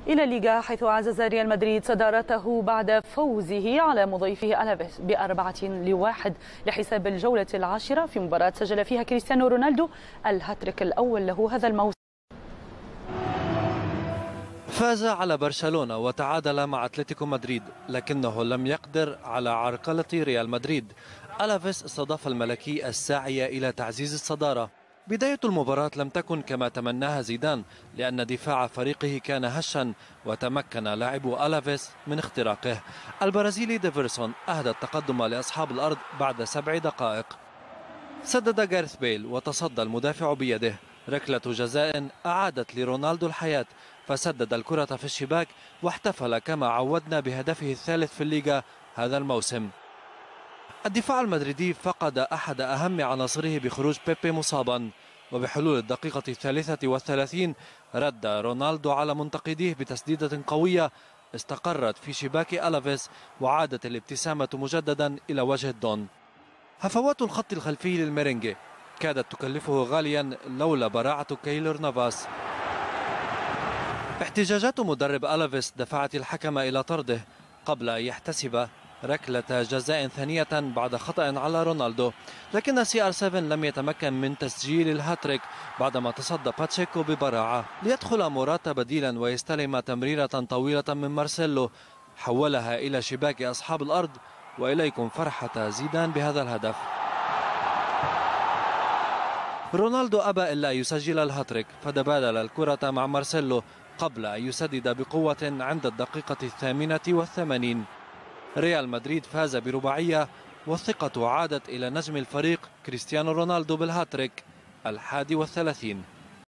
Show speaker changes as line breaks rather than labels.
إلى الليغا، حيث عزز ريال مدريد صدارته بعد فوزه على مضيفه ألافيس ب4-1 لحساب الجولة العاشرة في مباراة سجل فيها كريستيانو رونالدو الهاتريك الأول له هذا الموسم.
فاز على برشلونة وتعادل مع أتلتيكو مدريد، لكنه لم يقدر على عرقلة ريال مدريد. ألافيس استضاف الملكي الساعي إلى تعزيز الصدارة. بداية المباراة لم تكن كما تمناها زيدان، لأن دفاع فريقه كان هشا وتمكن لاعبو ألافيس من اختراقه. البرازيلي ديفيرسون أهدى التقدم لأصحاب الأرض بعد 7 دقائق. سدد جارث بيل وتصدى المدافع بيده. ركلة جزاء أعادت لرونالدو الحياة، فسدد الكرة في الشباك واحتفل كما عودنا بهدفه الثالث في الليغا هذا الموسم. الدفاع المدريدي فقد أحد أهم عناصره بخروج بيبي مصابا، وبحلول الدقيقة 33 رد رونالدو على منتقديه بتسديدة قوية استقرت في شباك ألافيس، وعادت الابتسامة مجددا إلى وجه الدون. هفوات الخط الخلفي للميرينجي كادت تكلفه غاليا لولا براعة كايلر نافاس. احتجاجات مدرب ألافيس دفعت الحكم إلى طرده قبل أن يحتسب ركلة جزاء ثانية بعد خطأ على رونالدو، لكن CR7 لم يتمكن من تسجيل الهاتريك بعدما تصدى باتشيكو ببراعة ليدخل موراتا بديلا ويستلم تمريرة طويلة من مارسيلو حولها إلى شباك أصحاب الأرض. وإليكم فرحة زيدان بهذا الهدف. رونالدو أبى إلا يسجل الهاتريك، فتبادل الكرة مع مارسيلو قبل أن يسدد بقوة عند الدقيقة 88. ريال مدريد فاز برباعية، والثقة عادت إلى نجم الفريق كريستيانو رونالدو بالهاتريك 31.